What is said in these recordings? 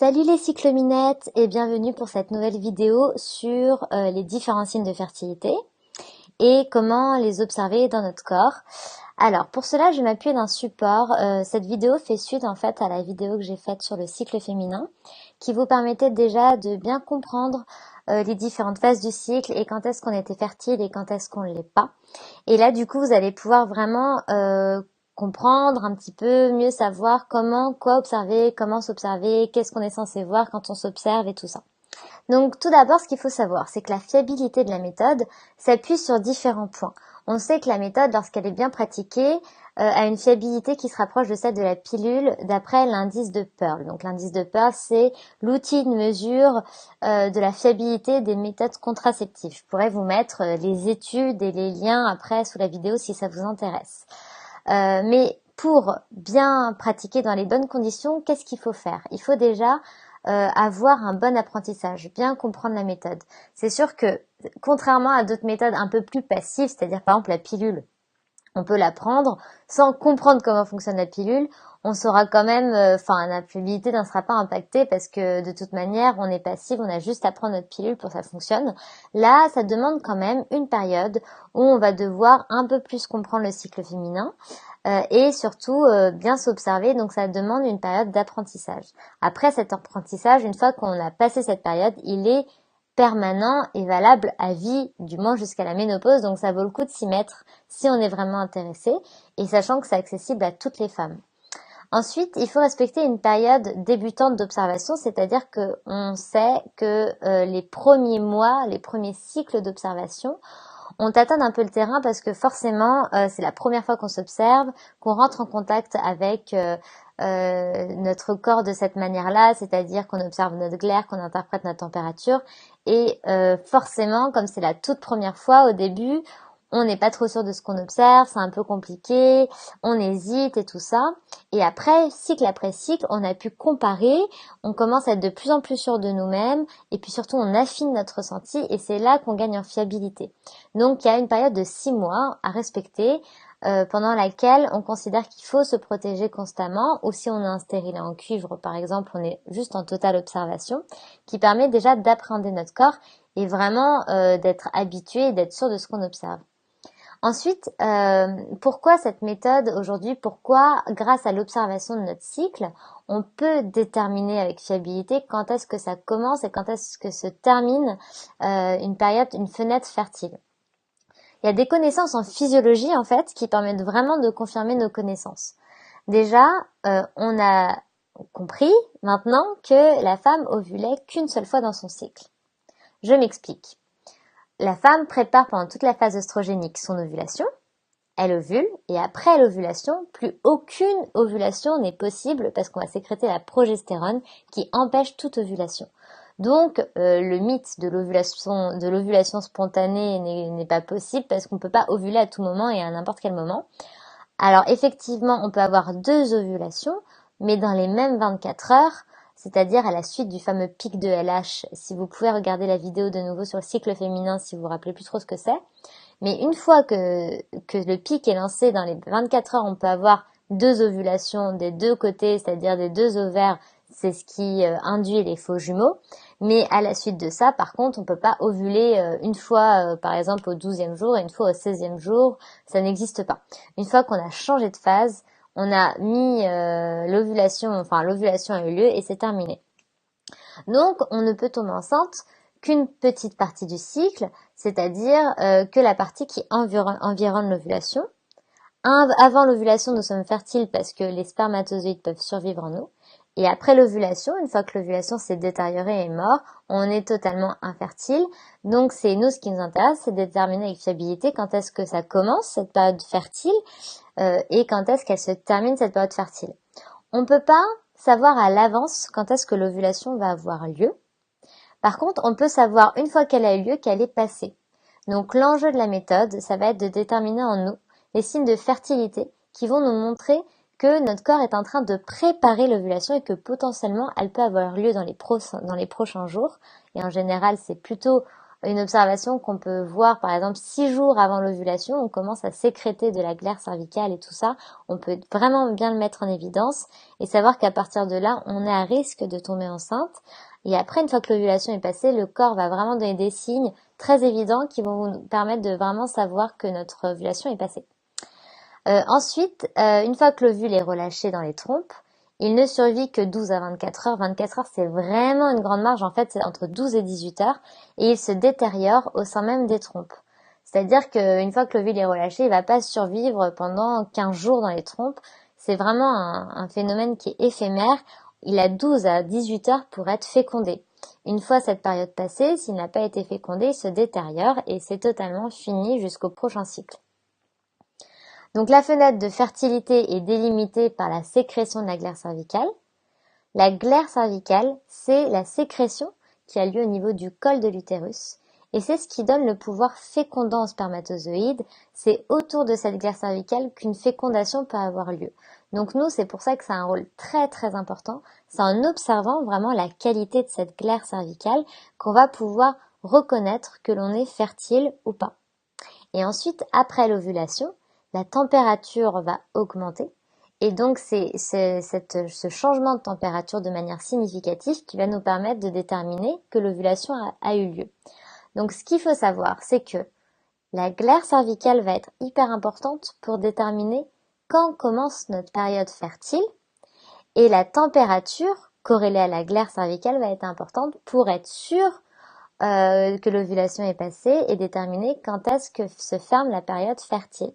Salut les cyclominettes et bienvenue pour cette nouvelle vidéo sur les différents signes de fertilité et comment les observer dans notre corps. Alors pour cela je m'appuie d'un support, cette vidéo fait suite en fait à la vidéo que j'ai faite sur le cycle féminin qui vous permettait déjà de bien comprendre les différentes phases du cycle et quand est-ce qu'on était fertile et quand est-ce qu'on ne l'est pas. Et là du coup vous allez pouvoir vraiment comprendre un petit peu, mieux savoir quoi observer, comment s'observer, qu'est-ce qu'on est censé voir quand on s'observe et tout ça. Donc tout d'abord, ce qu'il faut savoir, c'est que la fiabilité de la méthode s'appuie sur différents points. On sait que la méthode, lorsqu'elle est bien pratiquée, a une fiabilité qui se rapproche de celle de la pilule d'après l'indice de Pearl. Donc l'indice de Pearl, c'est l'outil de mesure de la fiabilité des méthodes contraceptives. Je pourrais vous mettre les études et les liens après sous la vidéo si ça vous intéresse. Mais pour bien pratiquer dans les bonnes conditions, qu'est-ce qu'il faut faire? Il faut déjà avoir un bon apprentissage, bien comprendre la méthode. C'est sûr que, contrairement à d'autres méthodes un peu plus passives, c'est-à-dire par exemple la pilule, on peut la prendre sans comprendre comment fonctionne la pilule, on saura quand même, la fiabilité n'en sera pas impactée parce que de toute manière, on est passif, on a juste à prendre notre pilule pour que ça fonctionne. Là, ça demande quand même une période où on va devoir un peu plus comprendre le cycle féminin et surtout bien s'observer, donc ça demande une période d'apprentissage. Après cet apprentissage, une fois qu'on a passé cette période, il est permanent et valable à vie, du moins jusqu'à la ménopause, donc ça vaut le coup de s'y mettre si on est vraiment intéressé, et sachant que c'est accessible à toutes les femmes. Ensuite, il faut respecter une période débutante d'observation, c'est-à-dire que on sait que les premiers mois, les premiers cycles d'observation, on tâtonne un peu le terrain parce que forcément, c'est la première fois qu'on s'observe, qu'on rentre en contact avec notre corps de cette manière-là, c'est-à-dire qu'on observe notre glaire, qu'on interprète notre température. Et forcément, comme c'est la toute première fois au début, on n'est pas trop sûr de ce qu'on observe, c'est un peu compliqué, on hésite et tout ça. Et après cycle, on a pu comparer, on commence à être de plus en plus sûr de nous-mêmes, et puis surtout on affine notre ressenti, et c'est là qu'on gagne en fiabilité. Donc il y a une période de 6 mois à respecter, pendant laquelle on considère qu'il faut se protéger constamment, ou si on a un stérilet en cuivre par exemple, on est juste en totale observation, qui permet déjà d'appréhender notre corps et vraiment d'être habitué et d'être sûr de ce qu'on observe. Ensuite, pourquoi cette méthode aujourd'hui? Pourquoi, grâce à l'observation de notre cycle, on peut déterminer avec fiabilité quand est-ce que ça commence et quand est-ce que se termine une fenêtre fertile? Il y a des connaissances en physiologie en fait qui permettent vraiment de confirmer nos connaissances. Déjà, on a compris maintenant que la femme ovulait qu'une seule fois dans son cycle. Je m'explique. La femme prépare pendant toute la phase œstrogénique son ovulation, elle ovule, et après l'ovulation, plus aucune ovulation n'est possible parce qu'on va sécréter la progestérone qui empêche toute ovulation. Donc le mythe de l'ovulation spontanée n'est pas possible parce qu'on ne peut pas ovuler à tout moment et à n'importe quel moment. Alors effectivement, on peut avoir 2 ovulations, mais dans les mêmes 24 heures, c'est-à-dire à la suite du fameux pic de LH. Si vous pouvez regarder la vidéo de nouveau sur le cycle féminin si vous vous rappelez plus trop ce que c'est. Mais une fois que le pic est lancé dans les 24 heures, on peut avoir 2 ovulations des 2 côtés, c'est-à-dire des 2 ovaires. C'est ce qui induit les faux jumeaux. Mais à la suite de ça, par contre, on peut pas ovuler une fois, par exemple, au 12e jour et une fois au 16e jour. Ça n'existe pas. Une fois qu'on a changé de phase, on a mis l'ovulation a eu lieu et c'est terminé. Donc, on ne peut tomber enceinte qu'une petite partie du cycle, c'est-à-dire que la partie qui environne l'ovulation. Avant l'ovulation, nous sommes fertiles parce que les spermatozoïdes peuvent survivre en nous. Et après l'ovulation, une fois que l'ovulation s'est détériorée et est mort, on est totalement infertile. Donc c'est nous, ce qui nous intéresse, c'est de déterminer avec fiabilité quand est-ce que ça commence, cette période fertile, et quand est-ce qu'elle se termine, cette période fertile. On ne peut pas savoir à l'avance quand est-ce que l'ovulation va avoir lieu. Par contre, on peut savoir une fois qu'elle a eu lieu qu'elle est passée. Donc l'enjeu de la méthode, ça va être de déterminer en nous les signes de fertilité qui vont nous montrer que notre corps est en train de préparer l'ovulation et que potentiellement elle peut avoir lieu dans les prochains jours. Et en général, c'est plutôt une observation qu'on peut voir par exemple 6 jours avant l'ovulation, on commence à sécréter de la glaire cervicale et tout ça, on peut vraiment bien le mettre en évidence et savoir qu'à partir de là, on est à risque de tomber enceinte. Et après, une fois que l'ovulation est passée, le corps va vraiment donner des signes très évidents qui vont nous permettre de vraiment savoir que notre ovulation est passée. Ensuite, une fois que l'ovule est relâché dans les trompes, il ne survit que 12 à 24 heures. 24 heures, c'est vraiment une grande marge. En fait, c'est entre 12 et 18 heures. Et il se détériore au sein même des trompes. C'est-à-dire qu'une fois que l'ovule est relâché, il va pas survivre pendant 15 jours dans les trompes. C'est vraiment un phénomène qui est éphémère. Il a 12 à 18 heures pour être fécondé. Une fois cette période passée, s'il n'a pas été fécondé, il se détériore et c'est totalement fini jusqu'au prochain cycle. Donc la fenêtre de fertilité est délimitée par la sécrétion de la glaire cervicale. La glaire cervicale, c'est la sécrétion qui a lieu au niveau du col de l'utérus. Et c'est ce qui donne le pouvoir fécondant aux spermatozoïdes. C'est autour de cette glaire cervicale qu'une fécondation peut avoir lieu. Donc nous, c'est pour ça que ça a un rôle très très important. C'est en observant vraiment la qualité de cette glaire cervicale qu'on va pouvoir reconnaître que l'on est fertile ou pas. Et ensuite, après l'ovulation, la température va augmenter. Et donc, c'est ce changement de température de manière significative qui va nous permettre de déterminer que l'ovulation a eu lieu. Donc, ce qu'il faut savoir, c'est que la glaire cervicale va être hyper importante pour déterminer quand commence notre période fertile. Et la température corrélée à la glaire cervicale va être importante pour être sûr que l'ovulation est passée et déterminer quand est-ce que se ferme la période fertile.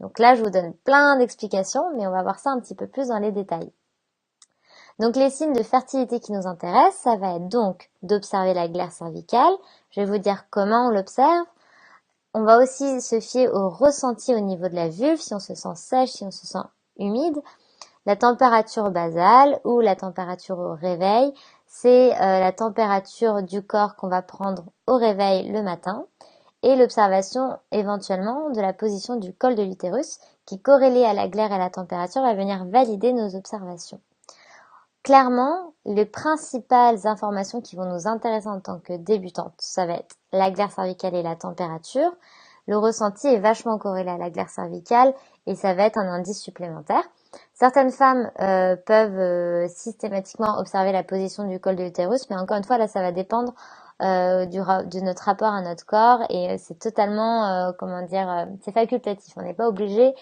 Donc là, je vous donne plein d'explications, mais on va voir ça un petit peu plus dans les détails. Donc les signes de fertilité qui nous intéressent, ça va être donc d'observer la glaire cervicale. Je vais vous dire comment on l'observe. On va aussi se fier au ressenti au niveau de la vulve, si on se sent sèche, si on se sent humide. La température basale ou la température au réveil, c'est la température du corps qu'on va prendre au réveil le matin. Et l'observation éventuellement de la position du col de l'utérus qui, corrélée à la glaire et à la température, va venir valider nos observations. Clairement, les principales informations qui vont nous intéresser en tant que débutantes, ça va être la glaire cervicale et la température. Le ressenti est vachement corrélé à la glaire cervicale et ça va être un indice supplémentaire. Certaines femmes peuvent systématiquement observer la position du col de l'utérus, mais encore une fois, là, ça va dépendre de notre rapport à notre corps et c'est totalement, c'est facultatif. On n'est pas obligé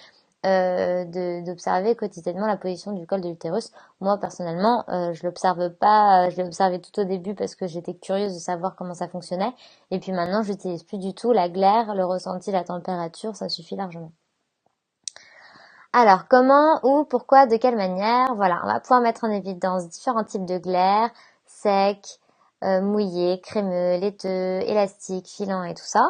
d'observer quotidiennement la position du col de l'utérus. Moi, personnellement, je l'observe pas. Je l'ai observé tout au début parce que j'étais curieuse de savoir comment ça fonctionnait. Et puis maintenant, j'utilise plus du tout la glaire, le ressenti, la température, ça suffit largement. Alors, comment, où, pourquoi, de quelle manière? Voilà, on va pouvoir mettre en évidence différents types de glaire, sec, mouillé, crémeux, laiteux, élastique, filant et tout ça.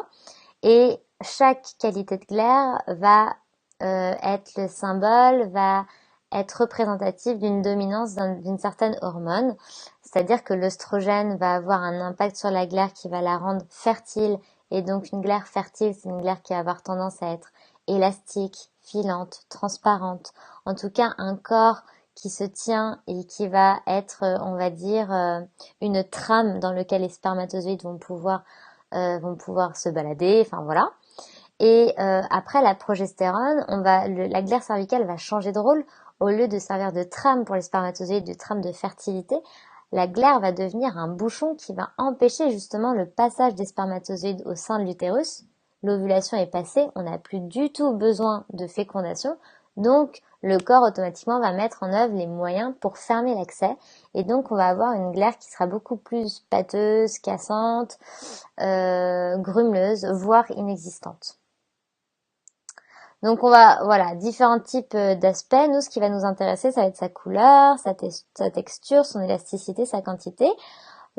Et chaque qualité de glaire va être le symbole, va être représentatif d'une dominance d'une certaine hormone. C'est-à-dire que l'œstrogène va avoir un impact sur la glaire qui va la rendre fertile. Et donc une glaire fertile, c'est une glaire qui va avoir tendance à être élastique, filante, transparente. En tout cas, un corps qui se tient et qui va être, on va dire, une trame dans laquelle les spermatozoïdes vont pouvoir se balader. Enfin voilà. Et après la progestérone, la glaire cervicale va changer de rôle. Au lieu de servir de trame pour les spermatozoïdes, de trame de fertilité, la glaire va devenir un bouchon qui va empêcher justement le passage des spermatozoïdes au sein de l'utérus. L'ovulation est passée, on n'a plus du tout besoin de fécondation, donc le corps automatiquement va mettre en œuvre les moyens pour fermer l'accès, et donc on va avoir une glaire qui sera beaucoup plus pâteuse, cassante, grumeleuse, voire inexistante. Donc voilà, différents types d'aspects. Nous, ce qui va nous intéresser, ça va être sa couleur, sa texture, son élasticité, sa quantité.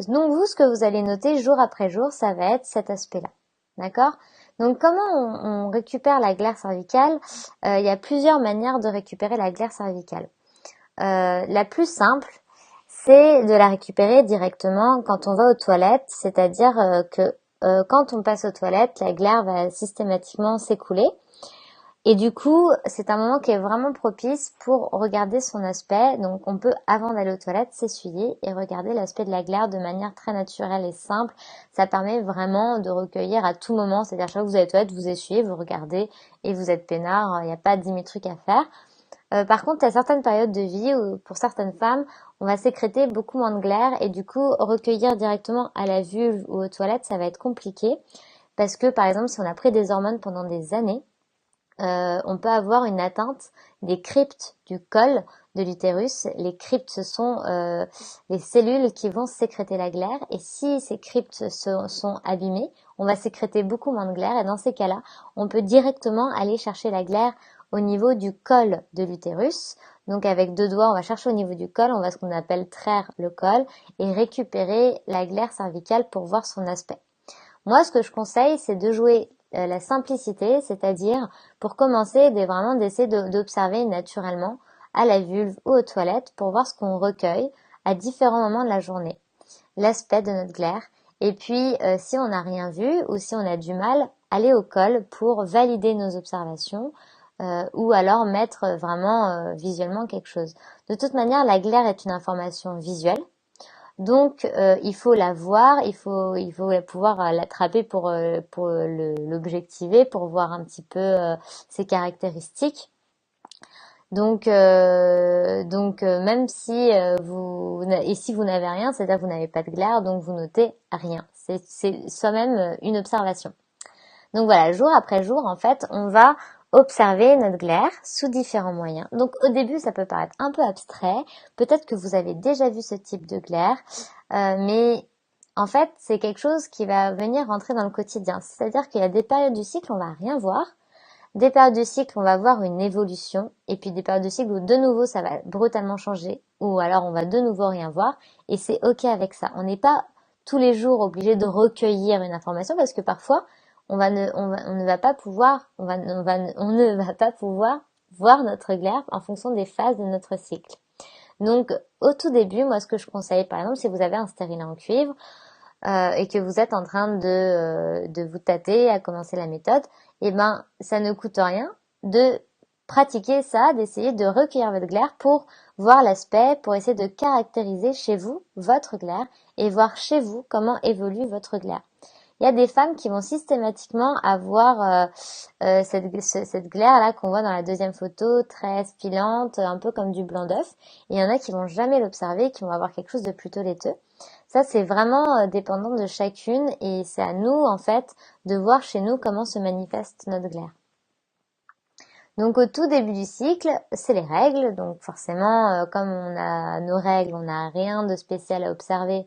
Donc vous, ce que vous allez noter jour après jour, ça va être cet aspect-là. D'accord? Donc comment on récupère la glaire cervicale? Il y a plusieurs manières de récupérer la glaire cervicale. La plus simple, c'est de la récupérer directement quand on va aux toilettes, c'est-à-dire que quand on passe aux toilettes, la glaire va systématiquement s'écouler. Et du coup, c'est un moment qui est vraiment propice pour regarder son aspect. Donc, on peut, avant d'aller aux toilettes, s'essuyer et regarder l'aspect de la glaire de manière très naturelle et simple. Ça permet vraiment de recueillir à tout moment. C'est-à-dire, chaque fois que vous allez aux toilettes, vous essuyez, vous regardez et vous êtes peinard. Il n'y a pas 10 000 trucs à faire. Par contre, il y a certaines périodes de vie où, pour certaines femmes, on va sécréter beaucoup moins de glaire et du coup, recueillir directement à la vulve ou aux toilettes, ça va être compliqué. Parce que, par exemple, si on a pris des hormones pendant des années, on peut avoir une atteinte des cryptes du col de l'utérus. Les cryptes, ce sont les cellules qui vont sécréter la glaire. Et si ces cryptes sont abîmées, on va sécréter beaucoup moins de glaire. Et dans ces cas-là, on peut directement aller chercher la glaire au niveau du col de l'utérus. Donc avec deux doigts, on va chercher au niveau du col, on va ce qu'on appelle traire le col et récupérer la glaire cervicale pour voir son aspect. Moi, ce que je conseille, c'est de jouer la simplicité, c'est-à-dire pour commencer, vraiment d'essayer d'observer naturellement à la vulve ou aux toilettes pour voir ce qu'on recueille à différents moments de la journée, l'aspect de notre glaire. Et puis, si on n'a rien vu ou si on a du mal, aller au col pour valider nos observations ou alors mettre vraiment visuellement quelque chose. De toute manière, la glaire est une information visuelle. Donc il faut la voir, il faut pouvoir l'attraper pour l'objectiver, pour voir un petit peu ses caractéristiques. Donc même si si vous n'avez rien, c'est-à-dire que vous n'avez pas de glaire, donc vous notez rien. C'est soi-même une observation. Donc voilà, jour après jour, en fait, on va observer notre glaire sous différents moyens. Donc au début, ça peut paraître un peu abstrait. Peut-être que vous avez déjà vu ce type de glaire, mais en fait, c'est quelque chose qui va venir rentrer dans le quotidien. C'est-à-dire qu'il y a des périodes du cycle, on va rien voir. Des périodes du cycle, on va voir une évolution. Et puis des périodes du cycle où de nouveau, ça va brutalement changer. Ou alors, on va de nouveau rien voir. Et c'est OK avec ça. On n'est pas tous les jours obligé de recueillir une information parce que parfois, on ne va pas pouvoir voir notre glaire en fonction des phases de notre cycle. Donc, au tout début, moi, ce que je conseille, par exemple, si vous avez un stérilet en cuivre et que vous êtes en train de vous tâter à commencer la méthode, eh ben, ça ne coûte rien de pratiquer ça, d'essayer de recueillir votre glaire pour voir l'aspect, pour essayer de caractériser chez vous votre glaire et voir chez vous comment évolue votre glaire. Il y a des femmes qui vont systématiquement avoir cette glaire-là qu'on voit dans la deuxième photo, très spilante, un peu comme du blanc d'œuf. Et il y en a qui vont jamais l'observer, qui vont avoir quelque chose de plutôt laiteux. Ça, c'est vraiment dépendant de chacune et c'est à nous, en fait, de voir chez nous comment se manifeste notre glaire. Donc au tout début du cycle, c'est les règles. Donc forcément, comme on a nos règles, on n'a rien de spécial à observer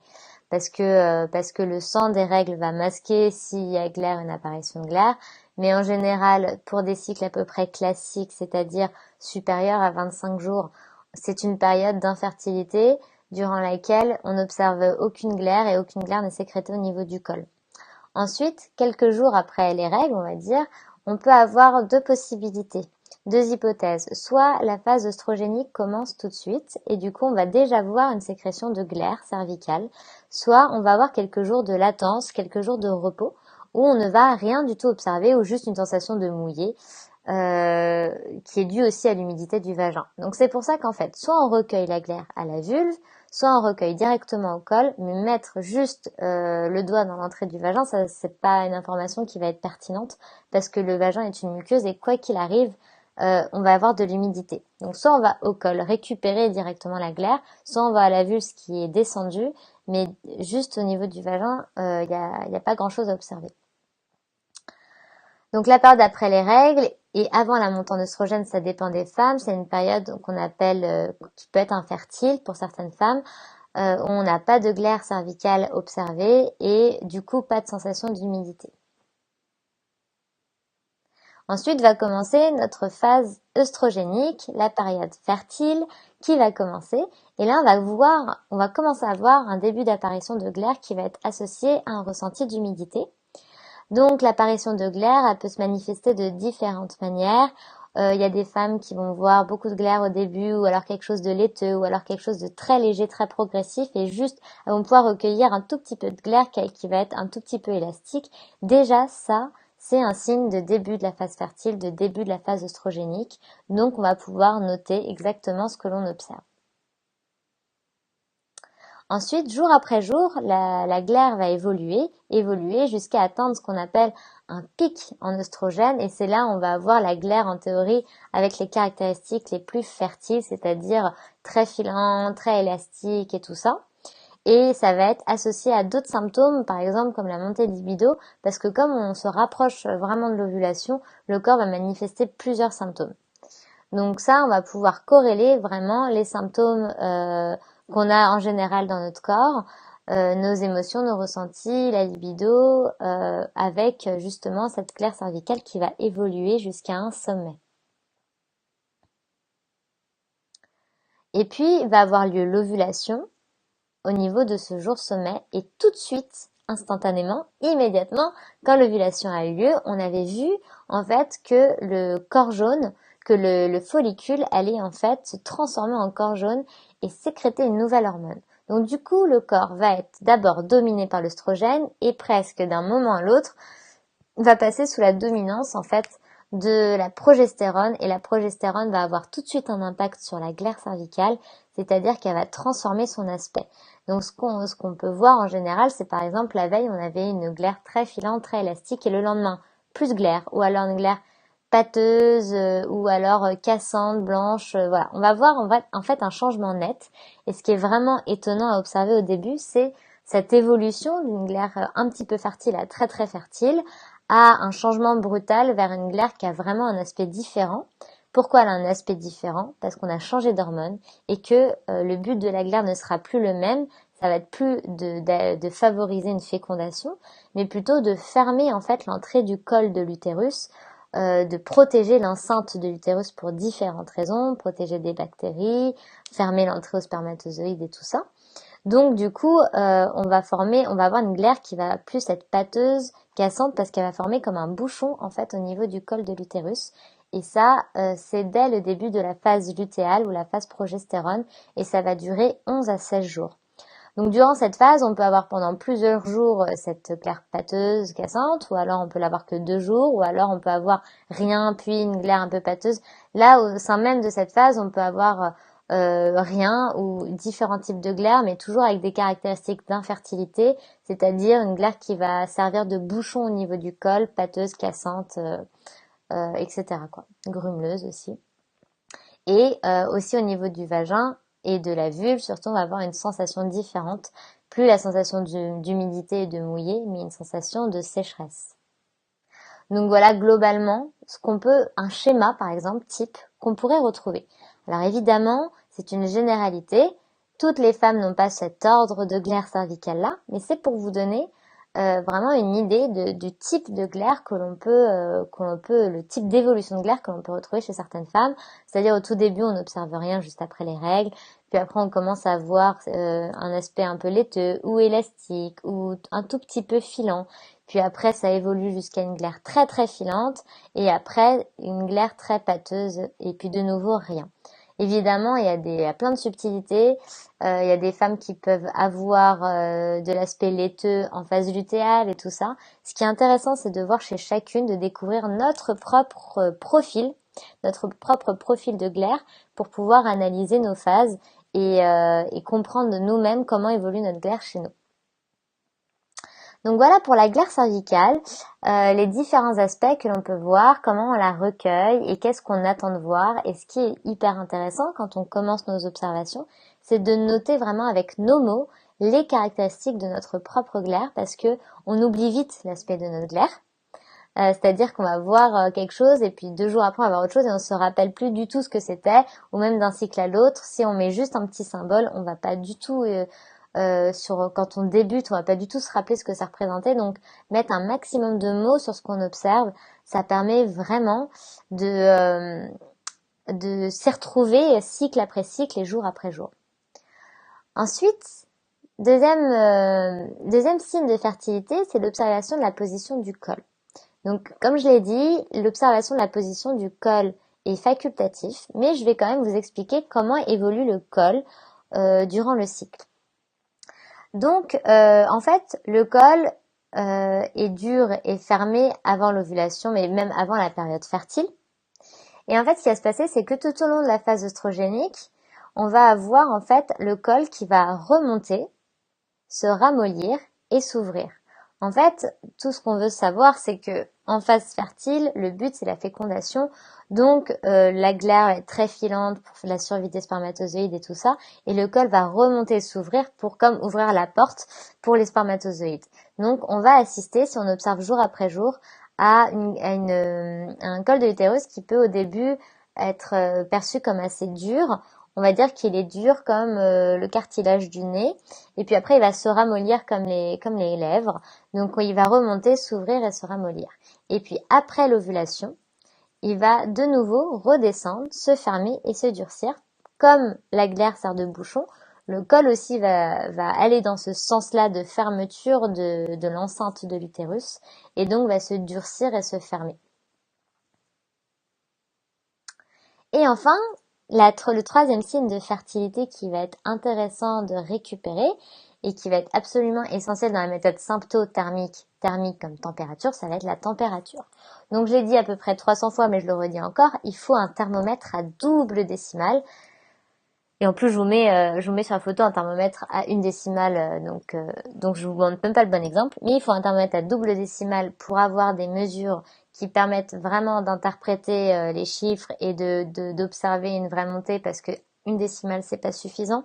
parce que le sang des règles va masquer s'il y a glaire, une apparition de glaire. Mais en général, pour des cycles à peu près classiques, c'est-à-dire supérieurs à 25 jours, c'est une période d'infertilité durant laquelle on n'observe aucune glaire et aucune glaire n'est sécrétée au niveau du col. Ensuite, quelques jours après les règles, on va dire, on peut avoir deux possibilités. Deux hypothèses. Soit la phase œstrogénique commence tout de suite et du coup on va déjà voir une sécrétion de glaire cervicale. Soit on va avoir quelques jours de latence, quelques jours de repos où on ne va rien du tout observer ou juste une sensation de mouillé qui est due aussi à l'humidité du vagin. Donc c'est pour ça qu'en fait, soit on recueille la glaire à la vulve, soit on recueille directement au col, mais mettre juste le doigt dans l'entrée du vagin, ça c'est pas une information qui va être pertinente parce que le vagin est une muqueuse et quoi qu'il arrive, on va avoir de l'humidité. Donc soit on va au col récupérer directement la glaire, soit on va à la vulve qui est descendue, mais juste au niveau du vagin, y a pas grand chose à observer. Donc la période après les règles et avant la montée en oestrogène, ça dépend des femmes. C'est une période qu'on appelle, qui peut être infertile pour certaines femmes, où on n'a pas de glaire cervicale observée et du coup pas de sensation d'humidité. Ensuite va commencer notre phase œstrogénique, la période fertile qui va commencer. Et là on va commencer à voir un début d'apparition de glaire qui va être associé à un ressenti d'humidité. Donc l'apparition de glaire, elle peut se manifester de différentes manières. Il y a des femmes qui vont voir beaucoup de glaire au début, ou alors quelque chose de laiteux, ou alors quelque chose de très léger, très progressif, et juste elles vont pouvoir recueillir un tout petit peu de glaire qui va être un tout petit peu élastique. Déjà ça, c'est un signe de début de la phase fertile, de début de la phase œstrogénique. Donc on va pouvoir noter exactement ce que l'on observe. Ensuite, jour après jour, la glaire va évoluer jusqu'à atteindre ce qu'on appelle un pic en œstrogène, et c'est là où on va avoir la glaire en théorie avec les caractéristiques les plus fertiles, c'est-à-dire très filant, très élastique et tout ça. Et ça va être associé à d'autres symptômes, par exemple comme la montée de libido, parce que comme on se rapproche vraiment de l'ovulation, le corps va manifester plusieurs symptômes. Donc ça, on va pouvoir corréler vraiment les symptômes qu'on a en général dans notre corps, nos émotions, nos ressentis, la libido, avec justement cette glaire cervicale qui va évoluer jusqu'à un sommet. Et puis, va avoir lieu l'ovulation au niveau de ce jour sommet, et tout de suite, instantanément, immédiatement, quand l'ovulation a eu lieu, on avait vu en fait que le corps jaune, que le follicule allait en fait se transformer en corps jaune et sécréter une nouvelle hormone. Donc du coup, le corps va être d'abord dominé par l'œstrogène et presque d'un moment à l'autre va passer sous la dominance en fait de la progestérone, et la progestérone va avoir tout de suite un impact sur la glaire cervicale, c'est-à-dire qu'elle va transformer son aspect. Donc ce qu'on peut voir en général, c'est par exemple la veille on avait une glaire très filante, très élastique, et le lendemain plus glaire, ou alors une glaire pâteuse, ou alors cassante, blanche, voilà. On va voir en fait un changement net, et ce qui est vraiment étonnant à observer au début, c'est cette évolution d'une glaire un petit peu fertile à très très fertile, à un changement brutal vers une glaire qui a vraiment un aspect différent. Pourquoi elle a un aspect différent? Parce qu'on a changé d'hormone, et que le but de la glaire ne sera plus le même. Ça va être plus de favoriser une fécondation, mais plutôt de fermer en fait l'entrée du col de l'utérus, de protéger l'enceinte de l'utérus pour différentes raisons, protéger des bactéries, fermer l'entrée aux spermatozoïdes et tout ça. Donc du coup, on va avoir une glaire qui va plus être pâteuse, cassante, parce qu'elle va former comme un bouchon en fait au niveau du col de l'utérus. Et ça, c'est dès le début de la phase lutéale ou la phase progestérone, et ça va durer 11 à 16 jours. Donc durant cette phase, on peut avoir pendant plusieurs jours cette glaire pâteuse, cassante, ou alors on peut l'avoir que 2 jours, ou alors on peut avoir rien puis une glaire un peu pâteuse. Là, au sein même de cette phase, on peut avoir rien ou différents types de glaires, mais toujours avec des caractéristiques d'infertilité, c'est-à-dire une glaire qui va servir de bouchon au niveau du col, pâteuse, cassante, etc. quoi. Grumeleuse aussi. Et aussi au niveau du vagin et de la vulve, surtout on va avoir une sensation différente, plus la sensation d'humidité et de mouillé, mais une sensation de sécheresse. Donc voilà globalement un schéma par exemple type qu'on pourrait retrouver. Alors évidemment, c'est une généralité. Toutes les femmes n'ont pas cet ordre de glaire cervicale là, mais c'est pour vous donner vraiment une idée du type de glaire le type d'évolution de glaire que l'on peut retrouver chez certaines femmes. C'est-à-dire au tout début, on n'observe rien juste après les règles, puis après on commence à voir un aspect un peu laiteux ou élastique ou un tout petit peu filant. Puis après, ça évolue jusqu'à une glaire très très filante, et après une glaire très pâteuse, et puis de nouveau rien. Évidemment, il y a plein de subtilités. Il y a des femmes qui peuvent avoir de l'aspect laiteux en phase lutéale et tout ça. Ce qui est intéressant, c'est de voir chez chacune, de découvrir notre propre profil de glaire pour pouvoir analyser nos phases et comprendre de nous-mêmes comment évolue notre glaire chez nous. Donc voilà pour la glaire cervicale, les différents aspects que l'on peut voir, comment on la recueille et qu'est-ce qu'on attend de voir. Et ce qui est hyper intéressant quand on commence nos observations, c'est de noter vraiment avec nos mots les caractéristiques de notre propre glaire, parce que on oublie vite l'aspect de notre glaire. C'est-à-dire qu'on va voir quelque chose et puis 2 jours après on va voir autre chose et on se rappelle plus du tout ce que c'était, ou même d'un cycle à l'autre. Si on met juste un petit symbole, on va pas du tout quand on débute, on va pas du tout se rappeler ce que ça représentait. Donc mettre un maximum de mots sur ce qu'on observe, ça permet vraiment de s'y retrouver cycle après cycle et jour après jour. Ensuite, deuxième signe de fertilité, c'est l'observation de la position du col. Donc, comme je l'ai dit, l'observation de la position du col est facultatif, mais je vais quand même vous expliquer comment évolue le col durant le cycle. Donc, en fait, le col, est dur et fermé avant l'ovulation, mais même avant la période fertile. Et en fait, ce qui va se passer, c'est que tout au long de la phase œstrogénique, on va avoir en fait le col qui va remonter, se ramollir et s'ouvrir. En fait, tout ce qu'on veut savoir, c'est que en phase fertile, le but c'est la fécondation, donc la glaire est très filante pour la survie des spermatozoïdes et tout ça, et le col va remonter et s'ouvrir pour comme ouvrir la porte pour les spermatozoïdes. Donc on va assister, si on observe jour après jour, à un col de l'utérus qui peut au début être perçu comme assez dur. On va dire qu'il est dur comme le cartilage du nez. Et puis après, il va se ramollir comme les lèvres. Donc, il va remonter, s'ouvrir et se ramollir. Et puis après l'ovulation, il va de nouveau redescendre, se fermer et se durcir. Comme la glaire sert de bouchon, le col aussi va aller dans ce sens-là de fermeture de l'enceinte de l'utérus et donc va se durcir et se fermer. Et enfin, le troisième signe de fertilité qui va être intéressant de récupérer et qui va être absolument essentiel dans la méthode symptothermique, thermique comme température, ça va être la température. Donc je l'ai dit à peu près 300 fois, mais je le redis encore, il faut un thermomètre à double décimale. Et en plus, je vous mets sur la photo un thermomètre à une décimale, donc je vous montre même pas le bon exemple. Mais il faut un thermomètre à double décimale pour avoir des mesures qui permettent vraiment d'interpréter les chiffres et d'observer une vraie montée, parce que une décimale c'est pas suffisant.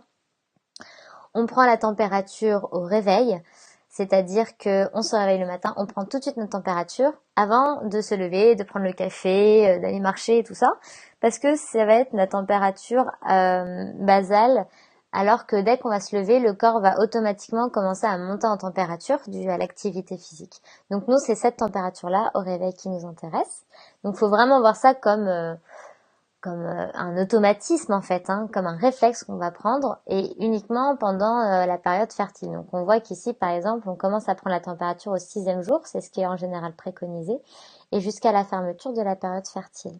On prend la température au réveil, c'est-à-dire que on se réveille le matin, on prend tout de suite notre température avant de se lever, de prendre le café, d'aller marcher et tout ça, parce que ça va être la température basale, alors que dès qu'on va se lever, le corps va automatiquement commencer à monter en température due à l'activité physique. Donc nous, c'est cette température-là au réveil qui nous intéresse. Donc il faut vraiment voir ça comme un automatisme en fait, hein, comme un réflexe qu'on va prendre et uniquement pendant la période fertile. Donc on voit qu'ici par exemple on commence à prendre la température au 6e jour, c'est ce qui est en général préconisé, et jusqu'à la fermeture de la période fertile.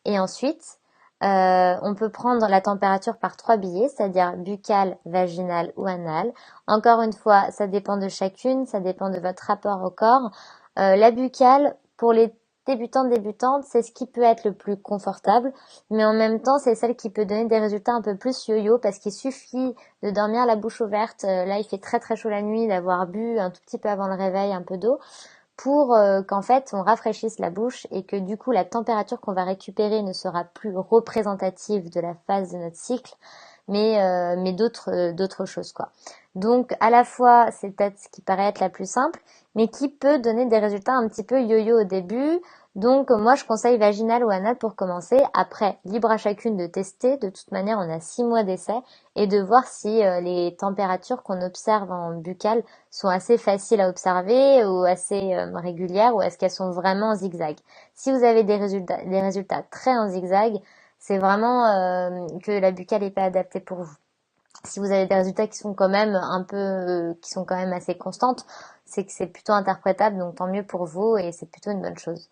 Et ensuite on peut prendre la température par 3 billets, c'est-à-dire buccale, vaginale ou anale. Encore une fois, ça dépend de chacune, ça dépend de votre rapport au corps. La buccale, pour les débutantes, c'est ce qui peut être le plus confortable, mais en même temps, c'est celle qui peut donner des résultats un peu plus yo-yo, parce qu'il suffit de dormir la bouche ouverte, là il fait très très chaud la nuit, d'avoir bu un tout petit peu avant le réveil un peu d'eau, pour qu'en fait on rafraîchisse la bouche et que du coup la température qu'on va récupérer ne sera plus représentative de la phase de notre cycle, mais d'autres choses quoi. Donc à la fois c'est peut-être ce qui paraît être la plus simple, mais qui peut donner des résultats un petit peu yo-yo au début. Donc moi je conseille vaginal ou anal pour commencer. Après, libre à chacune de tester. De toute manière, on a 6 mois d'essai et de voir si les températures qu'on observe en buccale sont assez faciles à observer ou assez régulières, ou est-ce qu'elles sont vraiment en zigzag. Si vous avez des résultats très en zigzag, c'est vraiment que la buccale n'est pas adaptée pour vous. Si vous avez des résultats qui sont quand même qui sont quand même assez constantes, c'est que c'est plutôt interprétable, donc tant mieux pour vous et c'est plutôt une bonne chose.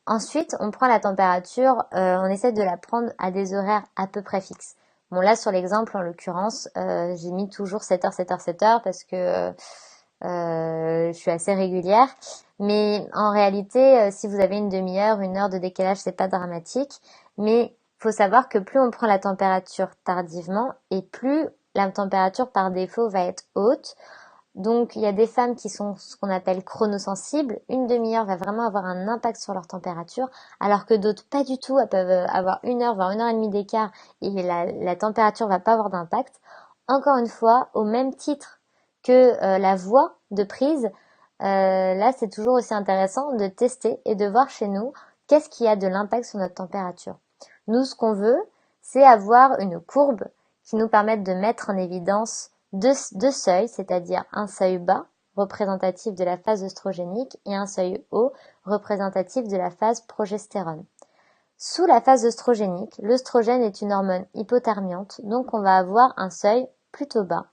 Ensuite, on prend la température, on essaie de la prendre à des horaires à peu près fixes. Bon là sur l'exemple en l'occurrence, j'ai mis toujours 7h, 7h, 7h parce que je suis assez régulière. Mais en réalité, si vous avez une demi-heure, 1 heure de décalage, c'est pas dramatique. Mais faut savoir que plus on prend la température tardivement et plus la température par défaut va être haute. Donc il y a des femmes qui sont ce qu'on appelle chronosensibles. Une demi-heure va vraiment avoir un impact sur leur température, alors que d'autres pas du tout. Elles peuvent avoir 1 heure, voire 1 heure et demie d'écart et la température va pas avoir d'impact. Encore une fois, au même titre que la voie de prise, là c'est toujours aussi intéressant de tester et de voir chez nous qu'est-ce qui a de l'impact sur notre température. Nous, ce qu'on veut, c'est avoir une courbe qui nous permette de mettre en évidence deux seuils, c'est-à-dire un seuil bas, représentatif de la phase œstrogénique, et un seuil haut, représentatif de la phase progestérone. Sous la phase œstrogénique, l'œstrogène est une hormone hypothermiante, donc on va avoir un seuil plutôt bas.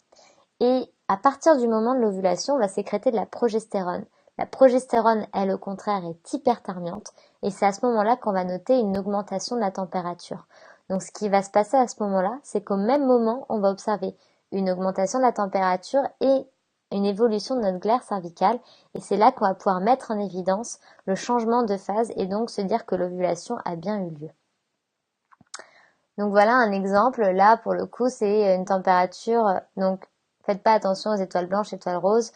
Et à partir du moment de l'ovulation, on va sécréter de la progestérone. La progestérone, elle, au contraire, est hyperthermiante, et c'est à ce moment-là qu'on va noter une augmentation de la température. Donc ce qui va se passer à ce moment-là, c'est qu'au même moment, on va observer une augmentation de la température et une évolution de notre glaire cervicale et c'est là qu'on va pouvoir mettre en évidence le changement de phase et donc se dire que l'ovulation a bien eu lieu. Donc voilà un exemple, là pour le coup c'est une température, donc faites pas attention aux étoiles blanches, étoiles roses,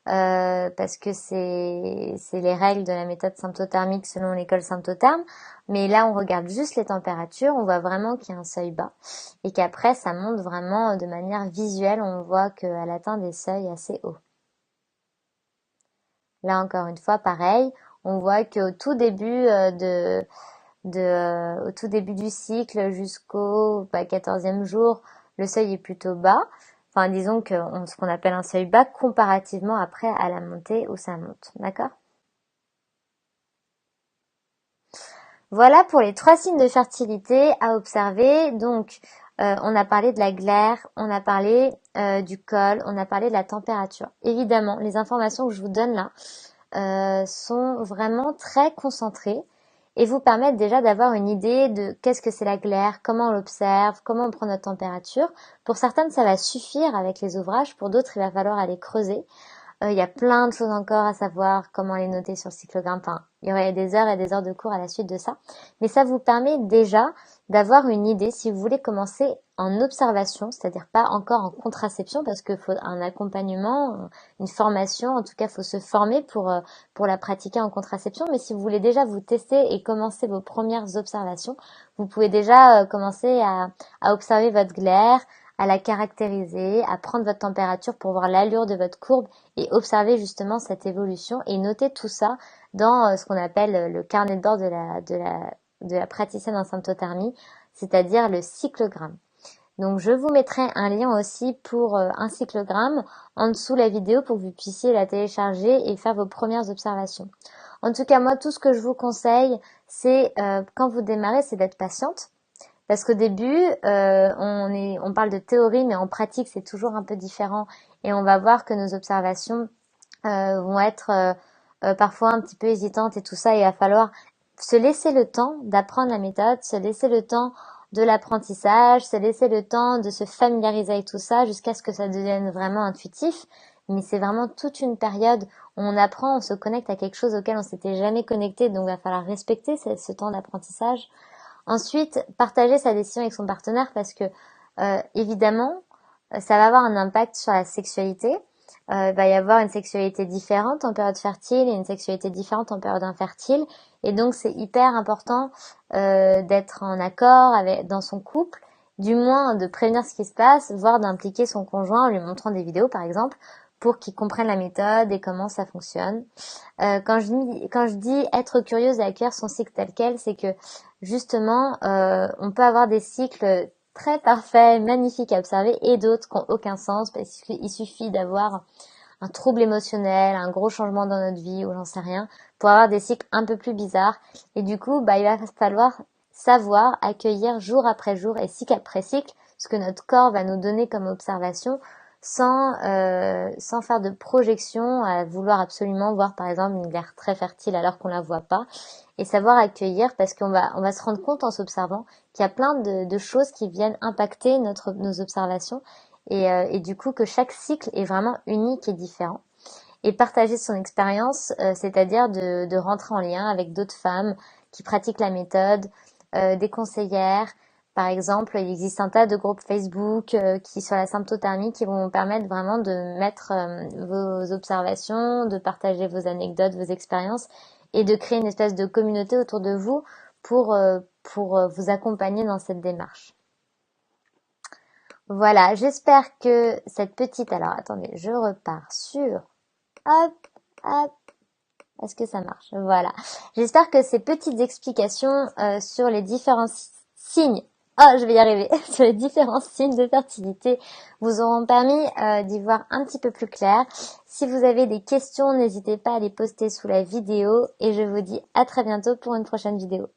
parce que c'est les règles de la méthode symptothermique selon l'école symptotherme, mais là on regarde juste les températures, on voit vraiment qu'il y a un seuil bas, et qu'après ça monte vraiment de manière visuelle, on voit qu'elle atteint des seuils assez hauts. Là encore une fois pareil, on voit qu'au tout début au tout début du cycle jusqu'au 14e jour, le seuil est plutôt bas. Enfin, disons que ce qu'on appelle un seuil bas comparativement après à la montée où ça monte. D'accord? Voilà pour les 3 signes de fertilité à observer. Donc, on a parlé de la glaire, on a parlé du col, on a parlé de la température. Évidemment, les informations que je vous donne là sont vraiment très concentrées et vous permettent déjà d'avoir une idée de qu'est-ce que c'est la glaire, comment on l'observe, comment on prend notre température. Pour certaines, ça va suffire avec les ouvrages, pour d'autres, il va falloir aller creuser. Il y a plein de choses encore à savoir, comment les noter sur le cyclogramme. Enfin, il y aurait des heures et des heures de cours à la suite de ça. Mais ça vous permet déjà d'avoir une idée si vous voulez commencer en observation, c'est-à-dire pas encore en contraception parce qu'il faut un accompagnement, une formation, en tout cas il faut se former pour la pratiquer en contraception. Mais si vous voulez déjà vous tester et commencer vos premières observations, vous pouvez déjà commencer à observer votre glaire, à la caractériser, à prendre votre température pour voir l'allure de votre courbe et observer justement cette évolution et noter tout ça dans ce qu'on appelle le carnet de bord de la praticienne en symptothermie, c'est-à-dire le cyclogramme. Donc je vous mettrai un lien aussi pour un cyclogramme en dessous de la vidéo pour que vous puissiez la télécharger et faire vos premières observations. En tout cas, moi, tout ce que je vous conseille, c'est quand vous démarrez, c'est d'être patiente. Parce qu'au début, on parle de théorie, mais en pratique, c'est toujours un peu différent. Et on va voir que nos observations vont être parfois un petit peu hésitantes et tout ça. Et il va falloir se laisser le temps d'apprendre la méthode, se laisser le temps de l'apprentissage, se laisser le temps de se familiariser avec tout ça jusqu'à ce que ça devienne vraiment intuitif. Mais c'est vraiment toute une période où on apprend, on se connecte à quelque chose auquel on s'était jamais connecté. Donc il va falloir respecter ce temps d'apprentissage. Ensuite, partager sa décision avec son partenaire parce que évidemment, ça va avoir un impact sur la sexualité. Il va y avoir une sexualité différente en période fertile et une sexualité différente en période infertile. Et donc, c'est hyper important d'être en accord dans son couple, du moins de prévenir ce qui se passe, voire d'impliquer son conjoint en lui montrant des vidéos, par exemple, pour qu'il comprenne la méthode et comment ça fonctionne. Quand je dis être curieuse et accueillir son cycle tel quel, c'est que justement, on peut avoir des cycles très parfaits, magnifiques à observer, et d'autres qui n'ont aucun sens, parce qu'il suffit d'avoir un trouble émotionnel, un gros changement dans notre vie, ou j'en sais rien, pour avoir des cycles un peu plus bizarres. Et du coup, il va falloir savoir accueillir jour après jour et cycle après cycle ce que notre corps va nous donner comme observation, sans faire de projection à vouloir absolument voir par exemple une glaire très fertile alors qu'on la voit pas, et savoir accueillir parce qu'on va se rendre compte en s'observant qu'il y a plein de choses qui viennent impacter nos observations et du coup que chaque cycle est vraiment unique et différent. Et partager son expérience, c'est-à-dire de rentrer en lien avec d'autres femmes qui pratiquent la méthode, des conseillères. Par exemple, il existe un tas de groupes Facebook qui sur la symptothermie qui vont vous permettre vraiment de mettre vos observations, de partager vos anecdotes, vos expériences et de créer une espèce de communauté autour de vous pour vous accompagner dans cette démarche. Voilà, j'espère que cette petite... Alors, attendez, je repars sur... Hop. Est-ce que ça marche? Voilà. J'espère que ces petites explications sur les différents signes... Oh, je vais y arriver. Sur les différents signes de fertilité vous auront permis d'y voir un petit peu plus clair. Si vous avez des questions, n'hésitez pas à les poster sous la vidéo et je vous dis à très bientôt pour une prochaine vidéo.